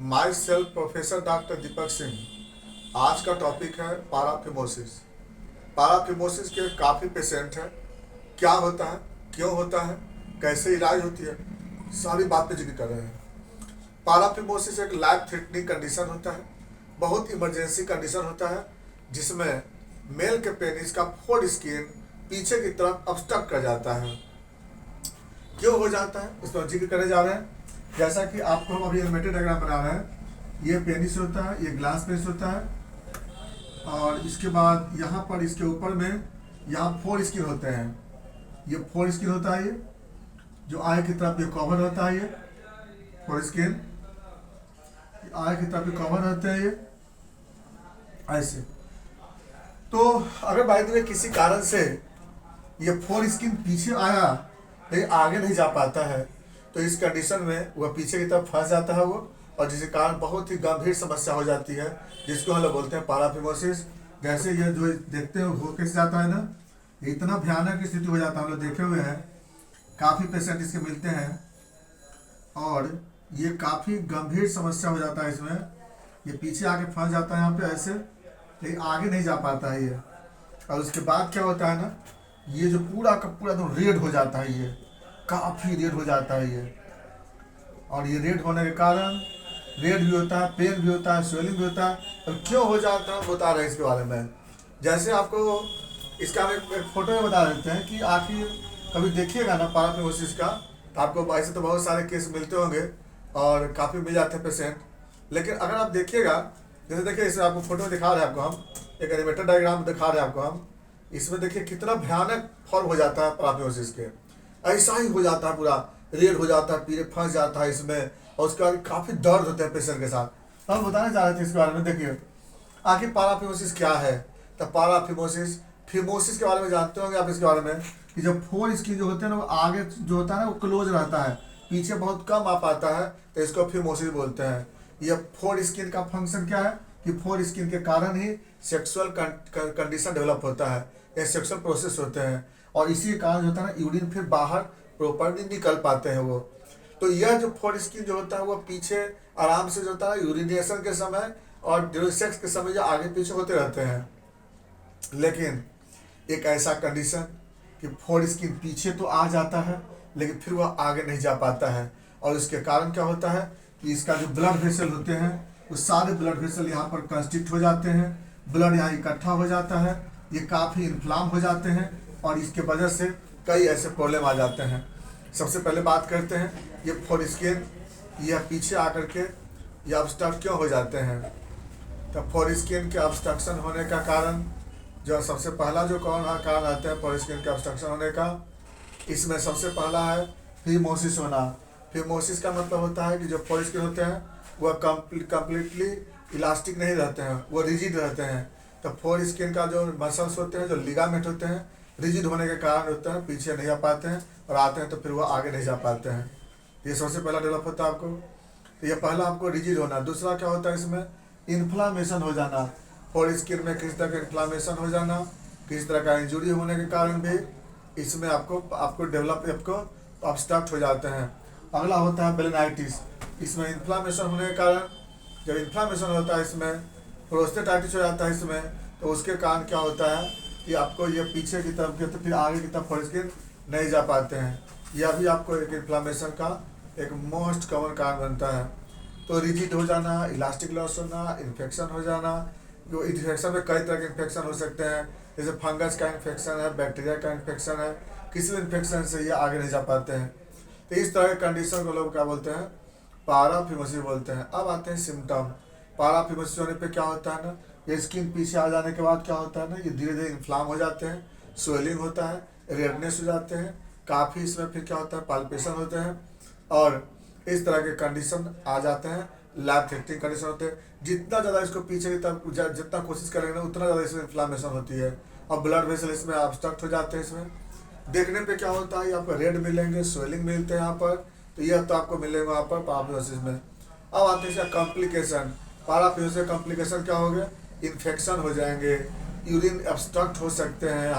My self professor doctor Deepak Singh. आज का topic है पाराफिमोसिस। पाराफिमोसिस के काफ़ी पेशेंट हैं। क्या होता है, क्यों होता है, कैसे इलाज होती है, सारी बात पे जिक्र कर रहे हैं। पाराफिमोसिस एक लाइफ थ्रेटनिंग कंडीशन होता है, बहुत इमरजेंसी कंडीशन होता है, जिसमें मेल के पेनिस का फोर स्किन पीछे की तरफ ऑब्स्ट्रक्ट कर जाता है। क्यों हो जाता है उस पर जिक्र करने जा रहे हैं। जैसा कि आपको हम अभी एनिमेटेड डायग्राम बना रहे हैं, ये पेनिस होता है, ये ग्लास पेनिस होता है, और इसके बाद यहाँ पर इसके ऊपर में यहाँ फोर स्किन होते हैं। ये फोर स्किन होता है, ये जो आई की तरफ ये कवर होता है, ये फोर स्किन आई की तरफ ये कवर होते हैं, ये ऐसे। तो अगर बाई द वे किसी कारण से ये फोर स्किन पीछे आया लेकिन आगे नहीं जा पाता है, तो इस कंडीशन में वह पीछे की तरफ फंस जाता है वो, और जिसके कारण बहुत ही गंभीर समस्या हो जाती है, जिसको हम लोग बोलते हैं पाराफिमोसिस। जैसे ये जो देखते हो कैसे जाता है ना, ये इतना भयानक स्थिति हो जाता है, हम लोग देखे हुए हैं, काफ़ी पेशेंट इसके मिलते हैं, और ये काफ़ी गंभीर समस्या हो जाता है इसमें। ये पीछे आके फंस जाता है यहाँ पे ऐसे, लेकिन आगे नहीं जा पाता है ये। और उसके बाद क्या होता है ना, ये जो पूरा का पूरा एकदम रेड हो जाता है, ये काफ़ी रेड हो जाता है ये। और ये रेड होने के कारण रेड भी होता है, पेन भी होता है, स्वेलिंग भी होता है। अब क्यों हो जाता है बता रहे हैं इसके बारे में। जैसे आपको इसका हम एक फोटो में बता देते हैं कि आखिर कभी देखिएगा ना पाराफिमोसिस का, तो आपको ऐसे तो बहुत सारे केस मिलते होंगे और काफ़ी मिल जाते हैं पेशेंट। लेकिन अगर आप देखिएगा, जैसे देखिए इसे आपको फोटो में दिखा रहे हैं, आपको हम एक एनिमेटेड डायग्राम दिखा रहे हैं आपको हम। इसमें देखिए कितना भयानक फॉर्म हो जाता है पाराफिमोसिस के। ऐसा ही हो जाता है, पूरा रेड हो जाता है, पीछे फंस जाता है इसमें, और उसके बाद काफ़ी दर्द होते हैं पेशेंट के साथ। तो हम बताना चाह रहे थे इसके बारे में। देखिए आखिर पाराफिमोसिस क्या है। तो पाराफिमोसिस, फिमोसिस के बारे में जानते होंगे आप इसके बारे में, कि जब फोर स्किन जो होते हैं ना, वो आगे जो होता है ना वो क्लोज रहता है, पीछे बहुत कम आ पाता है, तो इसको फिमोसिस बोलते हैं। ये फोर स्किन का फंक्शन क्या है कि फोर स्किन के कारण ही सेक्सुअल कंडीशन डेवलप होता है, ये सेक्सुअल प्रोसेस होते हैं, और इसी के कारण जो होता है ना, यूरिन फिर बाहर प्रॉपरली निकल पाते हैं वो। तो यह जो फोर स्किन जो होता है वो पीछे आराम से जो होता है यूरिनेशन के समय और सेक्स के समय जो आगे पीछे होते रहते हैं। लेकिन एक ऐसा कंडीशन कि फोर स्किन पीछे तो आ जाता है, लेकिन फिर वह आगे नहीं जा पाता है, और इसके कारण क्या होता है कि इसका जो ब्लड वेसल होते हैं, वो सारे ब्लड वेसल यहाँ पर कंस्ट्रिक्ट हो जाते हैं, ब्लड यहाँ इकट्ठा हो जाता है, ये काफ़ी इन्फ्लाम हो जाते हैं, और इसके वजह से कई ऐसे प्रॉब्लम आ जाते हैं। सबसे पहले बात करते हैं, ये फोर स्किन यह पीछे आकर के ये ऑब्स्ट्रक्ट क्यों हो जाते हैं। तो फोर स्किन के ऑब्स्ट्रक्शन होने का कारण, जो सबसे पहला जो कौन कारण आता है फोर स्किन के ऑब्स्ट्रक्शन होने का, इसमें सबसे पहला है फिमोसिस होना। फिमोसिस का मतलब होता है कि जो फोर स्किन होते हैं वह कम्प्लीटली इलास्टिक नहीं रहते हैं, वो रिजिड रहते हैं। तो फोर स्किन का जो मसल्स होते हैं, जो लिगामेंट होते हैं, रिजिड होने के कारण होते हैं, पीछे नहीं आ पाते हैं, और आते हैं तो फिर वो आगे नहीं जा पाते हैं। ये सबसे पहला डेवलप होता है आपको। तो ये पहला आपको रिजिड होना। दूसरा क्या होता है इसमें, इन्फ्लामेशन हो जाना। फोर स्किन में किसी तरह का इन्फ्लामेशन हो जाना, किसी तरह का इंजुरी होने के कारण भी इसमें आपको डेवलप आपको ऑब्स्ट्रक्ट हो जाते हैं। अगला होता है बेलेनाइटिस। इसमें इन्फ्लामेशन होने के कारण, जब इन्फ्लामेशन होता है इसमें प्रोस्टेटाइटिस हो जाता है इसमें, तो उसके कारण क्या होता है कि आपको ये पीछे की तरफ तो फिर आगे की तरफ फोर स्किन नहीं जा पाते हैं। यह भी आपको एक इन्फ्लामेशन का एक मोस्ट कॉमन कारण बनता है। तो रिजिड हो जाना, इलास्टिक लॉस होना, इन्फेक्शन हो जाना। जो इन्फेक्शन में कई तरह के इन्फेक्शन हो सकते हैं, जैसे फंगस का इन्फेक्शन है, बैक्टीरिया का इन्फेक्शन है, किसी भी इन्फेक्शन से ये आगे नहीं जा पाते हैं। तो इस तरह के कंडीशन को लोग क्या बोलते हैं, पाराफिमोसिस बोलते हैं। अब आते हैं सिम्टम। पाराफिमोसिस होने पे क्या होता है ना, ये स्किन पीछे आ जाने के बाद क्या होता है ना, ये धीरे धीरे इन्फ्लाम हो जाते हैं, स्वेलिंग होता है, रेडनेस हो जाते हैं, काफ़ी इसमें फिर क्या होता है पाल्पेशन होते हैं, और इस तरह के कंडीशन आ जाते हैं, लैब थ्रेटनिंग कंडीशन होते हैं। जितना ज़्यादा इसको पीछे की तरफ जितना कोशिश करेंगे ना, उतना ज़्यादा इसमें इन्फ्लामेशन होती है, और ब्लड वेसल इसमें ऑब्स्ट्रक्ट हो जाते हैं। इसमें देखने पे क्या होता है, आपको रेड मिलेंगे, स्वेलिंग मिलते हैं यहाँ पर, तो यह तो आपको मिलेंगे वहाँ पर पाराफिमोसिस में। अब आते हैं इसका कॉम्प्लिकेशन। पाराफिमोसिस का कॉम्प्लिकेशन क्या हो गया, इन्फेक्शन हो जाएंगे, यूरिन ऑब्स्ट्रक्ट हो सकते हैं,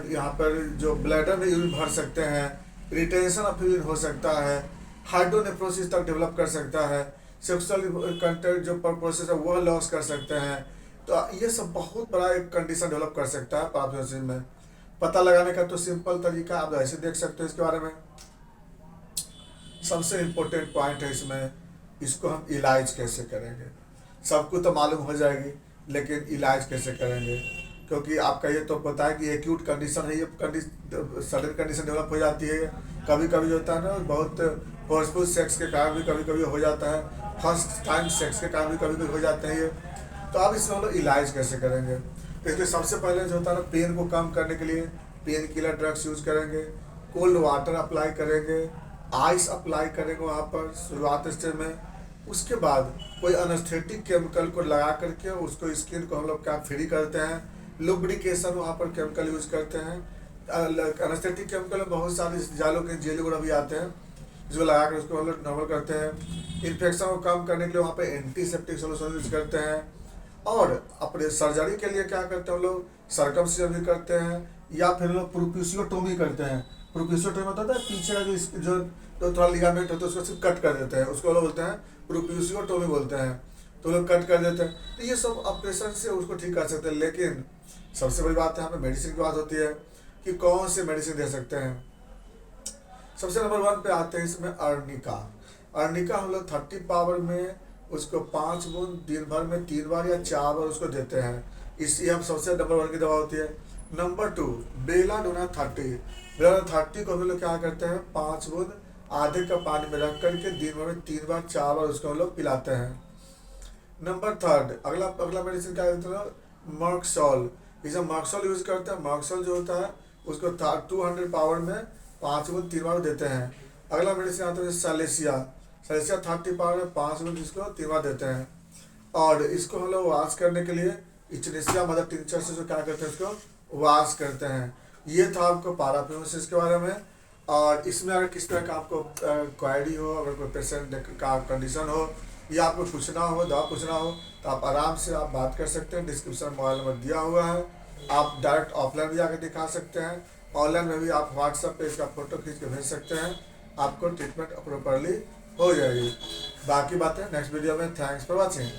यहाँ पर जो ब्लैडर में यूरिन भर सकते हैं, रिटेंशन ऑफ यूरिन हो सकता है, हाइड्रोनेफ्रोसिस तक डेवलप कर सकता है। सेक्सुअल कंटेंट जो प्रोसेस है वह लॉस कर सकते हैं। तो ये सब बहुत बड़ा एक कंडीशन डेवलप कर सकता है पाराफिमोसिस में। पता लगाने का तो सिंपल तरीका आप ऐसे देख सकते हो इसके बारे में। सबसे इम्पोर्टेंट पॉइंट है इसमें, इसको हम इलाज कैसे करेंगे। सबको तो मालूम हो जाएगी, लेकिन इलाज कैसे करेंगे, क्योंकि आपका ये तो पता है कि एक्यूट कंडीशन है, ये सडन कंडीशन डेवलप हो जाती है। कभी कभी होता है ना, बहुत फोर्सफुल सेक्स के कारण भी कभी कभी हो जाता है, फर्स्ट टाइम सेक्स के कारण भी कभी कभी हो जाते हैं ये। तो आप इसमें हम लोग इलाज कैसे करेंगे। तो इसलिए सबसे पहले जो होता है ना, पेन को कम करने के लिए पेन किलर ड्रग्स यूज करेंगे, कोल्ड वाटर अप्लाई करेंगे, आइस अप्लाई करेंगे वहाँ पर शुरुआत स्टेज में। उसके बाद कोई अनेस्थेटिक केमिकल को लगा करके उसको स्किन को हम लोग क्या फ्री करते हैं, लुब्रिकेशन वहाँ पर केमिकल यूज करते हैं। अनेस्थेटिक केमिकल में बहुत सारे जालों के जेल वगैरह भी आते हैं, जिसको लगा कर उसको हम लोग नॉर्मल करते हैं। इन्फेक्शन को कम करने के लिए वहाँ पे एंटीसेप्टिक सोल्यूशन यूज करते हैं। और अपने सर्जरी के लिए क्या करते हैं हम लोग, सर्कमसिजन भी करते हैं, या फिर लोग प्रोपिशियोटोमी करते हैं। प्रोपिशियोटोमी मतलब है पीछे का जो थोड़ा लिगामेंट होता है उसको सिर्फ कट कर देते हैं, उसको लोग बोलते हैं प्रोपिशियोटोमी बोलते हैं। तो लोग कट कर देते हैं। तो ये सब ऑपरेशन से उसको ठीक कर सकते हैं। लेकिन सबसे बड़ी बात है यहाँ पे मेडिसिन की बात होती है कि कौन से मेडिसिन दे सकते हैं। सबसे नंबर 1 पे आते हैं इसमें अर्निका। अर्निका हम लोग 30 पावर में उसको 5 बूंद दिन भर में 3 बार या 4 बार उसको देते हैं। इसलिए हम सबसे नंबर 1 की दवा होती है। Number 2 belladonna 30। बेलाडोना 30 को हम लोग क्या करते हैं, 5 बूंद आधे कप पानी में रख करके दिन भर में 3 बार 4 बार उसको हम लोग पिलाते हैं। नंबर 3 अगला मेडिसिन क्या होता है, मर्कसॉल। इसे मर्कसॉल यूज करते हैं। मर्कसॉल जो होता है उसको 200 पावर में 5 बूंद 3 बार देते हैं। अगला मेडिसिन आता है सलेसिया। सलेसिया 30 पावर में 5 बूंद इसको 3 बार देते हैं। और इसको हम लोग वॉश करने के लिए इचनेसिया मदर टिंचर से जो क्या करते हैं उसको वॉश करते हैं। ये था आपको पाराफिमोसिस के बारे में। और इसमें अगर किस तरह का आपको क्वायरी हो, अगर कोई पेशेंट का कंडीशन हो या आपको पूछना हो, दवा पूछना हो, तो आप आराम से आप बात कर सकते हैं। डिस्क्रिप्शन मोबाइल नंबर दिया हुआ है। आप डायरेक्ट ऑफलाइन भी आकर दिखा सकते हैं, ऑनलाइन में भी आप व्हाट्सएप पे इसका फोटो खींच के भेज सकते हैं। आपको ट्रीटमेंट प्रॉपरली हो जाएगी। बाकी बातें नेक्स्ट वीडियो में। Thanks for watching.